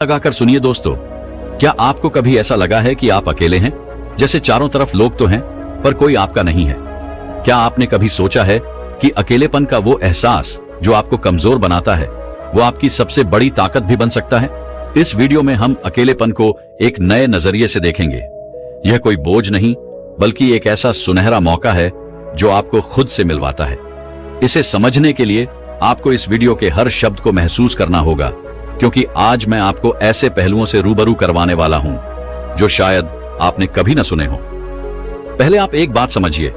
लगाकर सुनिए दोस्तों, क्या आपको कभी ऐसा लगा है कि आप अकेले हैं? जैसे चारों तरफ लोग तो हैं पर कोई आपका नहीं है। क्या आपने कभी सोचा है कि अकेलेपन का वो एहसास जो आपको कमजोर बनाता है वो आपकी सबसे बड़ी ताकत भी बन सकता है? इस वीडियो में हम अकेलेपन को एक नए नजरिए से देखेंगे। यह कोई बोझ नहीं बल्कि एक ऐसा सुनहरा मौका है जो आपको खुद से मिलवाता है। इसे समझने के लिए आपको इस वीडियो के हर शब्द को महसूस करना होगा, क्योंकि आज मैं आपको ऐसे पहलुओं से रूबरू करवाने वाला हूं जो शायद आपने कभी न सुने हो। पहले आप एक बात समझिए,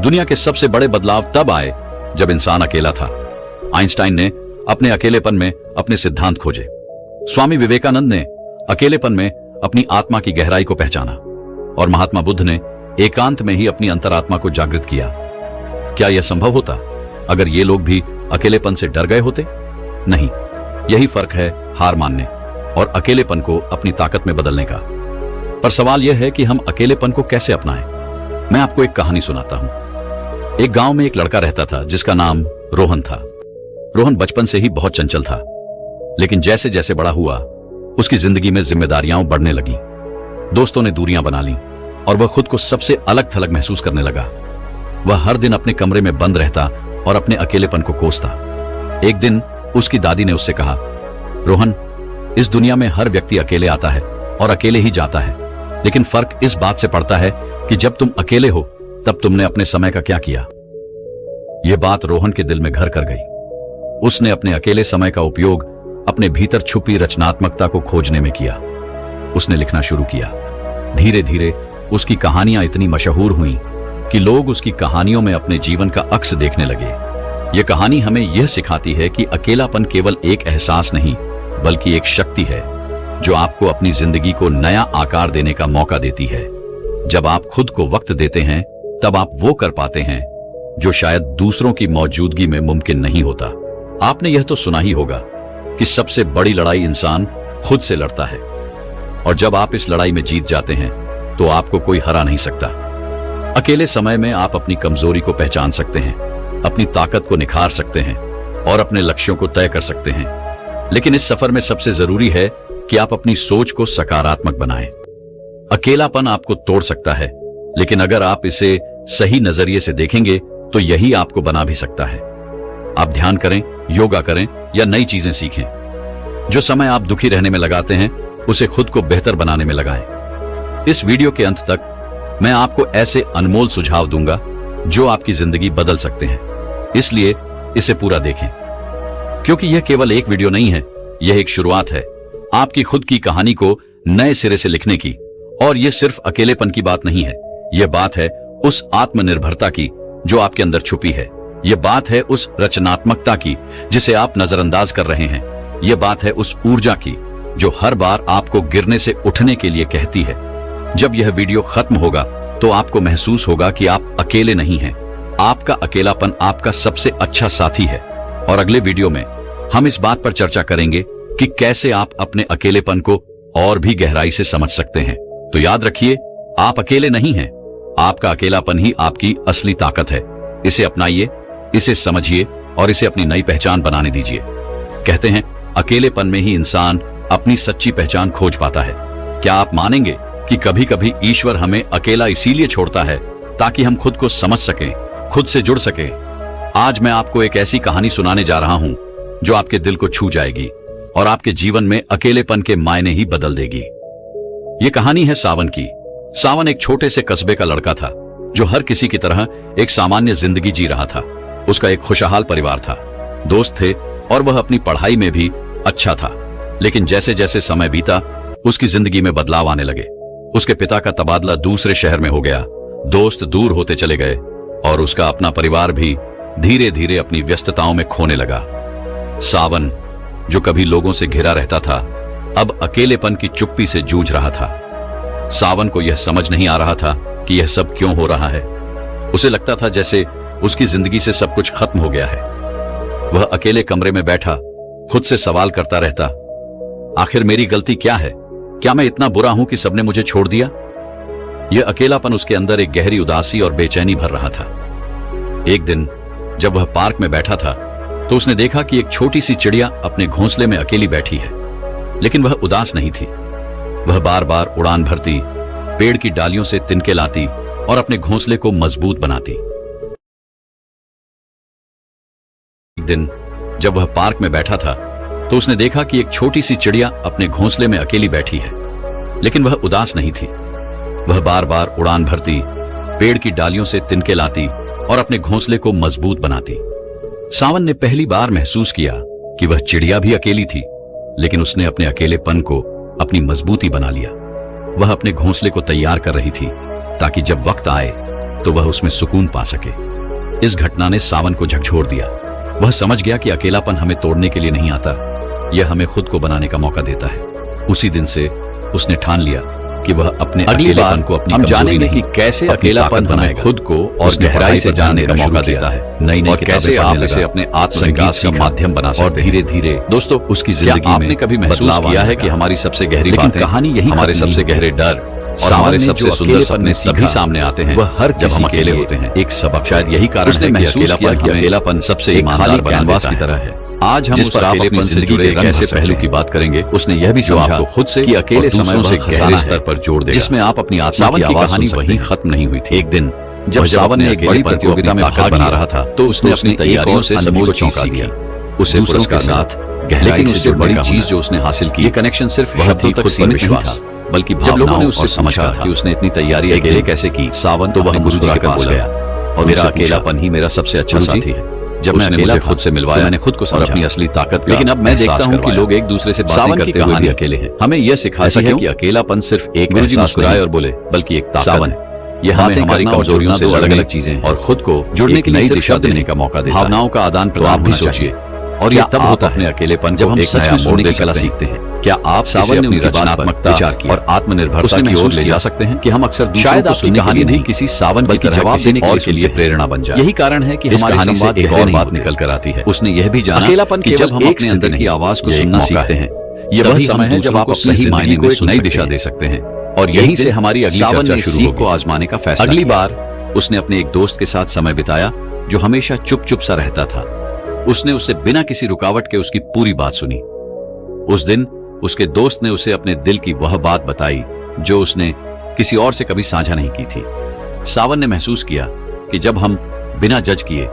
दुनिया के सबसे बड़े बदलाव तब आए जब इंसान अकेला था। आइंस्टाइन ने अपने अकेलेपन में अपने सिद्धांत खोजे। स्वामी विवेकानंद ने अकेलेपन में अपनी आत्मा की गहराई को पहचाना और महात्मा बुद्ध ने एकांत में ही अपनी अंतरात्मा को जागृत किया। क्या यह संभव होता अगर ये लोग भी अकेलेपन से डर गए होते? नहीं, यही फर्क है हार मानने और अकेलेपन को अपनी ताकत में बदलने का। पर सवाल यह है कि हम अकेलेपन को कैसे अपनाएं? मैं आपको एक कहानी सुनाता हूं। एक गांव में एक लड़का रहता था जिसका नाम रोहन था। रोहन बचपन से ही बहुत चंचल था, लेकिन जैसे जैसे बड़ा हुआ उसकी जिंदगी में जिम्मेदारियां बढ़ने लगी। दोस्तों ने दूरियां बना ली और वह खुद को सबसे अलग थलग महसूस करने लगा। वह हर दिन अपने कमरे में बंद रहता और अपने अकेलेपन को कोसता। एक दिन उसकी दादी ने उससे कहा, रोहन, इस दुनिया में हर व्यक्ति अकेले आता है और अकेले ही जाता है, लेकिन फर्क इस बात से पड़ता है कि जब तुम अकेले हो तब तुमने अपने समय का क्या किया। यह बात रोहन के दिल में घर कर गई। उसने अपने अकेले समय का उपयोग अपने भीतर छुपी रचनात्मकता को खोजने में किया। उसने लिखना शुरू किया। धीरे धीरे उसकी कहानियां इतनी मशहूर हुईं कि लोग उसकी कहानियों में अपने जीवन का अक्स देखने लगे। यह कहानी हमें यह सिखाती है कि अकेलापन केवल एक एहसास नहीं बल्कि एक शक्ति है जो आपको अपनी जिंदगी को नया आकार देने का मौका देती है। जब आप खुद को वक्त देते हैं तब आप वो कर पाते हैं जो शायद दूसरों की मौजूदगी में मुमकिन नहीं होता। आपने यह तो सुना ही होगा कि सबसे बड़ी लड़ाई इंसान खुद से लड़ता है, और जब आप इस लड़ाई में जीत जाते हैं तो आपको कोई हरा नहीं सकता। अकेले समय में आप अपनी कमजोरी को पहचान सकते हैं, अपनी ताकत को निखार सकते हैं और अपने लक्ष्यों को तय कर सकते हैं। लेकिन इस सफर में सबसे जरूरी है कि आप अपनी सोच को सकारात्मक बनाएं। अकेलापन आपको तोड़ सकता है, लेकिन अगर आप इसे सही नजरिए से देखेंगे तो यही आपको बना भी सकता है। आप ध्यान करें, योगा करें या नई चीजें सीखें। जो समय आप दुखी रहने में लगाते हैं उसे खुद को बेहतर बनाने में लगाएं। इस वीडियो के अंत तक मैं आपको ऐसे अनमोल सुझाव दूंगा जो आपकी जिंदगी बदल सकते हैं, इसलिए इसे पूरा देखें, क्योंकि यह केवल एक वीडियो नहीं है, यह एक शुरुआत है आपकी खुद की कहानी को नए सिरे से लिखने की। और यह सिर्फ अकेलेपन की बात नहीं है, यह बात है उस आत्मनिर्भरता की जो आपके अंदर छुपी है। यह बात है उस रचनात्मकता की जिसे आप नजरअंदाज कर रहे हैं। यह बात है उस ऊर्जा की जो हर बार आपको गिरने से उठने के लिए कहती है। जब यह वीडियो खत्म होगा तो आपको महसूस होगा कि आप अकेले नहीं हैं। आपका अकेलापन आपका सबसे अच्छा साथी है। और अगले वीडियो में हम इस बात पर चर्चा करेंगे कि कैसे आप अपने अकेलेपन को और भी गहराई से समझ सकते हैं। तो याद रखिए, आप अकेले नहीं हैं। आपका अकेलापन ही आपकी असली ताकत है। इसे अपनाइए, इसे समझिए और इसे अपनी नई पहचान बनाने दीजिए। कहते हैं अकेलेपन में ही इंसान अपनी सच्ची पहचान खोज पाता है। क्या आप मानेंगे कि कभी कभी ईश्वर हमें अकेला इसीलिए छोड़ता है ताकि हम खुद को समझ सकें, खुद से जुड़ सकें? आज मैं आपको एक ऐसी कहानी सुनाने जा रहा हूं जो आपके दिल को छू जाएगी और आपके जीवन में अकेलेपन के मायने ही बदल देगी। यह कहानी है सावन की। सावन एक छोटे से कस्बे का लड़का था जो हर किसी की तरह एक सामान्य जिंदगी जी रहा था। उसका एक खुशहाल परिवार था, दोस्त थे और वह अपनी पढ़ाई में भी अच्छा था। लेकिन जैसे जैसे समय बीता उसकी जिंदगी में बदलाव आने लगे। उसके पिता का तबादला दूसरे शहर में हो गया, दोस्त दूर होते चले गए और उसका अपना परिवार भी धीरे धीरे अपनी व्यस्तताओं में खोने लगा। सावन, जो कभी लोगों से घिरा रहता था, अब अकेलेपन की चुप्पी से जूझ रहा था। सावन को यह समझ नहीं आ रहा था कि यह सब क्यों हो रहा है। उसे लगता था जैसे उसकी जिंदगी से सब कुछ खत्म हो गया है। वह अकेले कमरे में बैठा खुद से सवाल करता रहता, आखिर मेरी गलती क्या है? क्या मैं इतना बुरा हूं कि सबने मुझे छोड़ दिया? यह अकेलापन उसके अंदर एक गहरी उदासी और बेचैनी भर रहा था। एक दिन जब वह पार्क में बैठा था तो उसने देखा कि एक छोटी सी चिड़िया अपने घोंसले में अकेली बैठी है। लेकिन वह उदास नहीं थी। वह बार बार उड़ान भरती, पेड़ की डालियों से तिनके लाती और अपने घोंसले को मजबूत बनाती। एक दिन जब वह पार्क में बैठा था तो उसने देखा कि एक छोटी सी चिड़िया अपने घोंसले में अकेली बैठी है, लेकिन वह उदास नहीं थी। वह बार बार उड़ान भरती, पेड़ की डालियों से तिनके लाती और अपने घोंसले को मजबूत बनाती। सावन ने पहली बार महसूस किया कि वह चिड़िया भी अकेली थी, लेकिन उसने अपने अकेलेपन को अपनी मजबूती बना लिया। वह अपने घोंसले को तैयार कर रही थी ताकि जब वक्त आए तो वह उसमें सुकून पा सके। इस घटना ने सावन को झकझोर दिया। वह समझ गया कि अकेलापन हमें तोड़ने के लिए नहीं आता, यह हमें खुद को बनाने का मौका देता है। उसी दिन से उसने ठान लिया कि वह अपने अकेलेपन को अपनी हम जानेंगे कि कैसे अकेलापन हमें खुद को और गहराई से जानने का मौका देता है, नई नई कैसे आप इसे अपने आत्मविकास का माध्यम बना सकते हैं। धीरे धीरे दोस्तों उसकी जिंदगी में आपने कभी महसूस किया है कि हमारी सबसे गहरी बातें, कहानी यही हमारे सबसे गहरे डर और हमारे सबसे सुंदर सपने तभी सामने आते हैं वह हर जब हम अकेले होते हैं। एक सबक शायद यही कारण है कि अकेलापन सबसे ईमानदार कैनवास की तरह है। आज हम उस अकेलेपन से जुड़े एक ऐसे पहलू की बात करेंगे उसने यह भी समझा खुद से कि अकेले समय से गहरे स्तर पर जोड़ देगा, जिसमें आप अपनी आत्मा की कहानी वहीं खत्म नहीं हुई थी। एक दिन जब सावन ने एक बड़ी प्रतियोगिता में भाग बना रहा था तो उसने अपनी तैयारियों से समूल चौंका दिया। उसे दूसरों के साथ गहराई से बड़ी चीज जो उसने हासिल की, ये कनेक्शन सिर्फ शब्दों तक सीमित नहीं था, बल्कि जब लोगों ने उससे समझा कि उसने इतनी तैयारी अकेले कैसे की, सावन तो वह मुस्कुराकर बोल गया और मेरा अकेलापन ही मेरा सबसे अच्छा साथी है। जब मैं अकेला खुद से मिलवाया, मैंने खुद को और अपनी असली ताकत। लेकिन अब मैं देखता हूँ कि लोग एक दूसरे से बातें करते हुए भी अकेले हैं। हमें यह सिखाता है कि अकेलापन सिर्फ एक मुस्कुराए और बोले, बल्कि एक ताकत है। यह हमें हमारी कमजोरियों से अलग अलग चीजें और खुद को जुड़ने की नई दिशा देने का मौका देता है। भावनाओं का आदान प्रदान भी सोचिए, और यह तब होता है अपने अकेलेपन जब हम एक नया मोड़ देखना सीखते हैं। क्या आप सावन ने अपनी रचनात्मकता और आत्मनिर्भरता की ओर ले जा सकते हैं कि हम अक्सर शायद आपकी कहानी नहीं किसी सावन बल्कि जवाब देने के लिए प्रेरणा बन जाए। यही कारण है कि हमारी संवाद एक और बात निकल कर आती है। उसने यह भी जाना अकेलापन कि जब हम अपने अंदर की आवाज को सुनना सीखते हैं, यह वह समय है जब आप सही मायने में नई दिशा दे सकते हैं। और यहीं से हमारी अगली चर्चा शुरू को आजमाने का फैसला। अगली बार उसने अपने एक दोस्त के साथ समय बिताया जो हमेशा चुप चुप सा रहता था। उसने उससे बिना किसी रुकावट के उसकी पूरी बात सुनी। उस दिन उसके दोस्त ने उसे अपने दिल की वह बात बताई जो उसने किसी और से कभी साझा नहीं की थी। सावन ने महसूस किया कि जब हम बिना जज किए,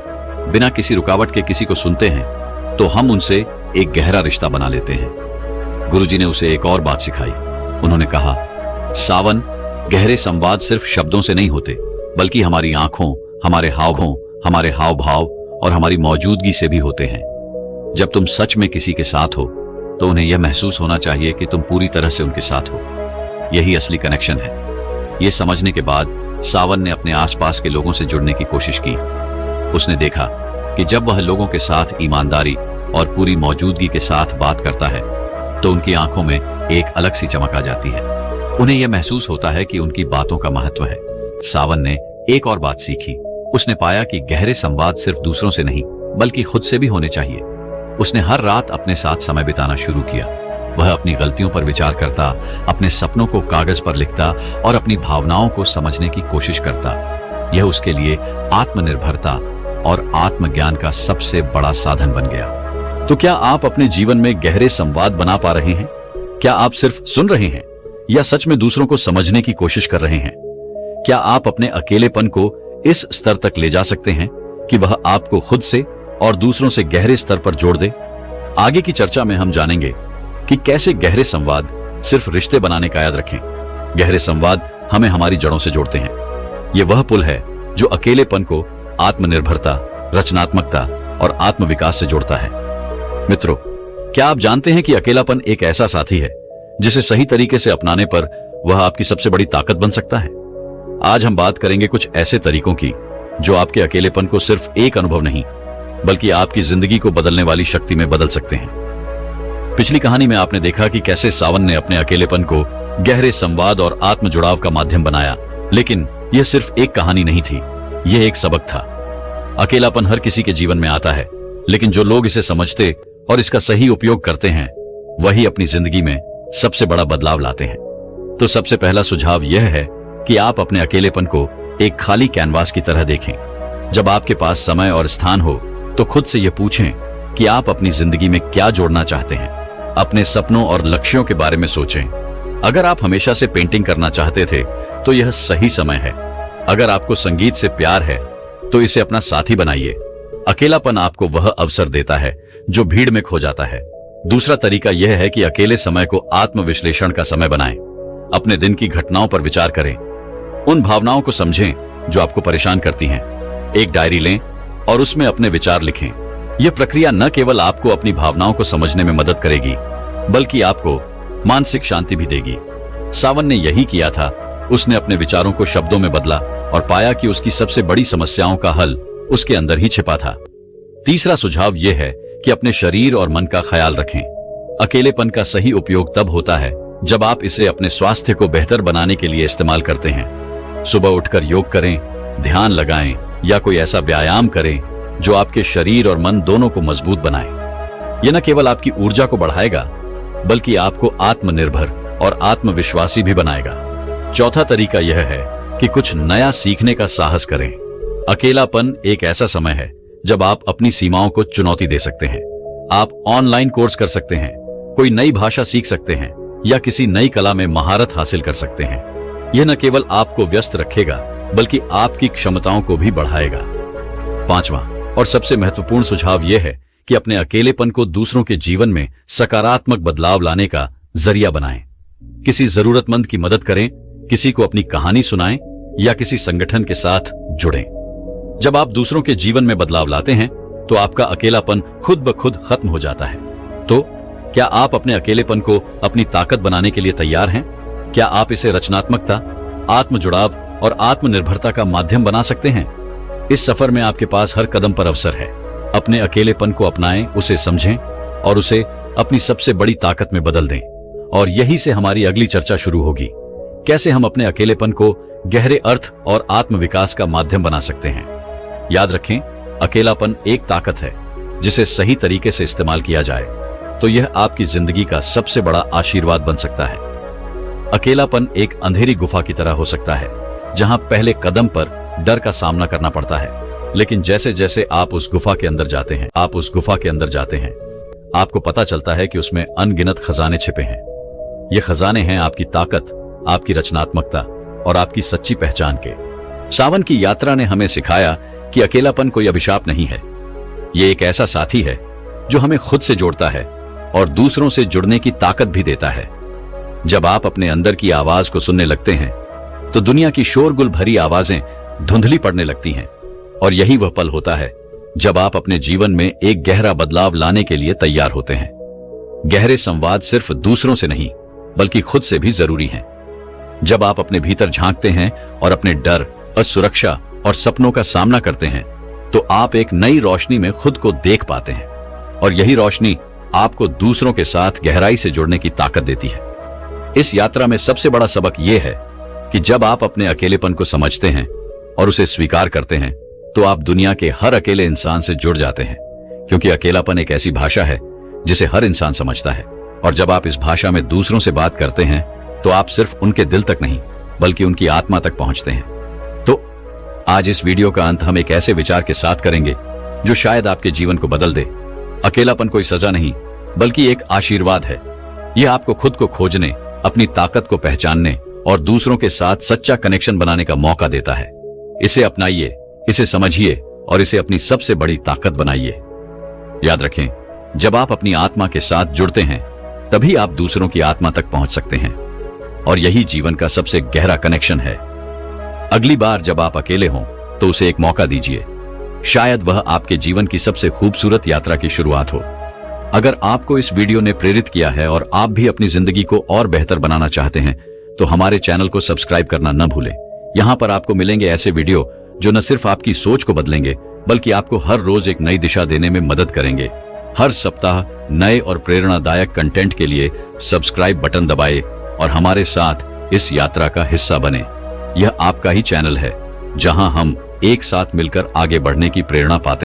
बिना किसी रुकावट के किसी को सुनते हैं तो हम उनसे एक गहरा रिश्ता बना लेते हैं। गुरुजी ने उसे एक और बात सिखाई। उन्होंने कहा, सावन, गहरे संवाद सिर्फ शब्दों से नहीं होते, बल्कि हमारी आंखों, हमारे हावों, हमारे हाव भाव और हमारी मौजूदगी से भी होते हैं। जब तुम सच में किसी के साथ हो तो उन्हें यह महसूस होना चाहिए कि तुम पूरी तरह से उनके साथ हो। यही असली कनेक्शन है। यह समझने के बाद सावन ने अपने आसपास के लोगों से जुड़ने की कोशिश की। उसने देखा कि जब वह लोगों के साथ ईमानदारी और पूरी मौजूदगी के साथ बात करता है तो उनकी आंखों में एक अलग सी चमक आ जाती है। उन्हें यह महसूस होता है कि उनकी बातों का महत्व है। सावन ने एक और बात सीखी। उसने पाया कि गहरे संवाद सिर्फ दूसरों से नहीं बल्कि खुद से भी होने चाहिए। उसने हर रात अपने साथ समय बिताना शुरू किया। वह अपनी गलतियों पर विचार करता, अपने सपनों को कागज पर लिखता और अपनी भावनाओं को समझने की कोशिश करता। यह उसके लिए आत्मनिर्भरता और आत्मज्ञान का सबसे बड़ा साधन बन गया। तो क्या आप अपने जीवन में गहरे संवाद बना पा रहे हैं? क्या आप सिर्फ सुन रहे हैं या सच में दूसरों को समझने की कोशिश कर रहे हैं? क्या आप अपने अकेलेपन को इस स्तर तक ले जा सकते हैं कि वह आपको खुद से और दूसरों से गहरे स्तर पर जोड़ दे? आगे की चर्चा में हम जानेंगे कि कैसे गहरे संवाद सिर्फ रिश्ते बनाने का याद रखें। गहरे संवाद हमें हमारी जड़ों से जोड़ते हैं। यह वह पुल है जो अकेलेपन को आत्मनिर्भरता, रचनात्मकता और आत्मविकास से जोड़ता है। मित्रों, क्या आप जानते हैं कि अकेलापन एक ऐसा साथी है जिसे सही तरीके से अपनाने पर वह आपकी सबसे बड़ी ताकत बन सकता है? आज हम बात करेंगे कुछ ऐसे तरीकों की जो आपके अकेलेपन को सिर्फ एक अनुभव नहीं बल्कि आपकी जिंदगी को बदलने वाली शक्ति में बदल सकते हैं। पिछली कहानी में आपने देखा कि कैसे सावन ने अपने अकेलेपन को गहरे संवाद और आत्म जुड़ाव का माध्यम बनाया। लेकिन यह सिर्फ एक कहानी नहीं थी, यह एक सबक था। अकेलापन हर किसी के जीवन में आता है, लेकिन जो लोग इसे समझते और इसका सही उपयोग करते हैं वही अपनी जिंदगी में सबसे बड़ा बदलाव लाते हैं। तो सबसे पहला सुझाव यह है कि आप अपने अकेलेपन को एक खाली कैनवास की तरह देखें। जब आपके पास समय और स्थान हो तो खुद से यह पूछें कि आप अपनी जिंदगी में क्या जोड़ना चाहते हैं। अपने सपनों और लक्ष्यों के बारे में सोचें। अगर आप हमेशा से पेंटिंग करना चाहते थे तो यह सही समय है। अगर आपको संगीत से प्यार है तो इसे अपना साथी बनाइए। अकेलापन आपको वह अवसर देता है जो भीड़ में खो जाता है। दूसरा तरीका यह है कि अकेले समय को आत्मविश्लेषण का समय बनाएं। अपने दिन की घटनाओं पर विचार करें, उन भावनाओं को समझें जो आपको परेशान करती हैं। एक डायरी लें और उसमें अपने विचार लिखें। यह प्रक्रिया न केवल आपको अपनी भावनाओं को समझने में मदद करेगी बल्कि आपको मानसिक शांति भी देगी। सावन ने यही किया था। उसने अपने विचारों को शब्दों में बदला और पाया कि उसकी सबसे बड़ी समस्याओं का हल उसके अंदर ही छिपा था। तीसरा सुझाव यह है कि अपने शरीर और मन का ख्याल रखें। अकेलेपन का सही उपयोग तब होता है जब आप इसे अपने स्वास्थ्य को बेहतर बनाने के लिए इस्तेमाल करते हैं। सुबह उठकर योग करें, ध्यान लगाएं या कोई ऐसा व्यायाम करें जो आपके शरीर और मन दोनों को मजबूत बनाए। यह न केवल आपकी ऊर्जा को बढ़ाएगा बल्कि आपको आत्मनिर्भर और आत्मविश्वासी भी बनाएगा। चौथा तरीका यह है कि कुछ नया सीखने का साहस करें। अकेलापन एक ऐसा समय है जब आप अपनी सीमाओं को चुनौती दे सकते हैं। आप ऑनलाइन कोर्स कर सकते हैं, कोई नई भाषा सीख सकते हैं या किसी नई कला में महारत हासिल कर सकते हैं। यह न केवल आपको व्यस्त रखेगा बल्कि आपकी क्षमताओं को भी बढ़ाएगा। पांचवा और सबसे महत्वपूर्ण सुझाव यह है कि अपने अकेलेपन को दूसरों के जीवन में सकारात्मक बदलाव लाने का जरिया बनाएं। किसी जरूरतमंद की मदद करें, किसी को अपनी कहानी सुनाएं या किसी संगठन के साथ जुड़ें। जब आप दूसरों के जीवन में बदलाव लाते हैं तो आपका अकेलापन खुद ब खुद खत्म हो जाता है। तो क्या आप अपने अकेलेपन को अपनी ताकत बनाने के लिए तैयार हैं? क्या आप इसे रचनात्मकता, आत्मजुड़ाव और आत्मनिर्भरता का माध्यम बना सकते हैं? इस सफर में आपके पास हर कदम पर अवसर है। अपने अकेलेपन को अपनाएं, उसे समझें और उसे अपनी सबसे बड़ी ताकत में बदल दें। और यही से हमारी अगली चर्चा शुरू होगी। कैसे हम अपने अकेलेपन को गहरे अर्थ और आत्मविकास का माध्यम बना सकते हैं। याद रखें, अकेलापन एक ताकत है जिसे सही तरीके से इस्तेमाल किया जाए तो यह आपकी जिंदगी का सबसे बड़ा आशीर्वाद बन सकता है। अकेलापन एक अंधेरी गुफा की तरह हो सकता है जहां पहले कदम पर डर का सामना करना पड़ता है, लेकिन जैसे जैसे आप उस गुफा के अंदर जाते हैं, आपको पता चलता है कि उसमें अनगिनत खजाने छिपे हैं। ये खजाने हैं आपकी ताकत, आपकी रचनात्मकता और आपकी सच्ची पहचान के। सावन की यात्रा ने हमें सिखाया कि अकेलापन कोई अभिशाप नहीं है। ये एक ऐसा साथी है जो हमें खुद से जोड़ता है और दूसरों से जुड़ने की ताकत भी देता है। जब आप अपने अंदर की आवाज को सुनने लगते हैं तो दुनिया की शोरगुल भरी आवाजें धुंधली पड़ने लगती हैं। और यही वह पल होता है जब आप अपने जीवन में एक गहरा बदलाव लाने के लिए तैयार होते हैं। गहरे संवाद सिर्फ दूसरों से नहीं बल्कि खुद से भी जरूरी हैं। जब आप अपने भीतर झांकते हैं और अपने डर, असुरक्षा और सपनों का सामना करते हैं तो आप एक नई रोशनी में खुद को देख पाते हैं। और यही रोशनी आपको दूसरों के साथ गहराई से जुड़ने की ताकत देती है। इस यात्रा में सबसे बड़ा सबक यह है कि जब आप अपने अकेलेपन को समझते हैं और उसे स्वीकार करते हैं तो आप दुनिया के हर अकेले इंसान से जुड़ जाते हैं, क्योंकि अकेलापन एक ऐसी भाषा है जिसे हर इंसान समझता है। और जब आप इस भाषा में दूसरों से बात करते हैं तो आप सिर्फ उनके दिल तक नहीं बल्कि उनकी आत्मा तक पहुंचते हैं। तो आज इस वीडियो का अंत हम एक ऐसे विचार के साथ करेंगे जो शायद आपके जीवन को बदल दे। अकेलापन कोई सजा नहीं बल्कि एक आशीर्वाद है। यह आपको खुद को खोजने, अपनी ताकत को पहचानने और दूसरों के साथ सच्चा कनेक्शन बनाने का मौका देता है। इसे अपनाइए, इसे समझिए और इसे अपनी सबसे बड़ी ताकत बनाइए। याद रखें, जब आप अपनी आत्मा के साथ जुड़ते हैं तभी आप दूसरों की आत्मा तक पहुंच सकते हैं और यही जीवन का सबसे गहरा कनेक्शन है। अगली बार जब आप अकेले हों तो उसे एक मौका दीजिए। शायद वह आपके जीवन की सबसे खूबसूरत यात्रा की शुरुआत हो। अगर आपको इस वीडियो ने प्रेरित किया है और आप भी अपनी जिंदगी को और बेहतर बनाना चाहते हैं तो हमारे चैनल को सब्सक्राइब करना न भूलें। यहाँ पर आपको मिलेंगे ऐसे वीडियो जो न सिर्फ आपकी सोच को बदलेंगे बल्कि आपको हर रोज एक नई दिशा देने में मदद करेंगे। हर सप्ताह नए और प्रेरणादायक कंटेंट के लिए सब्सक्राइब बटन दबाएं और हमारे साथ इस यात्रा का हिस्सा बने। यह आपका ही चैनल है जहां हम एक साथ मिलकर आगे बढ़ने की प्रेरणा पाते हैं।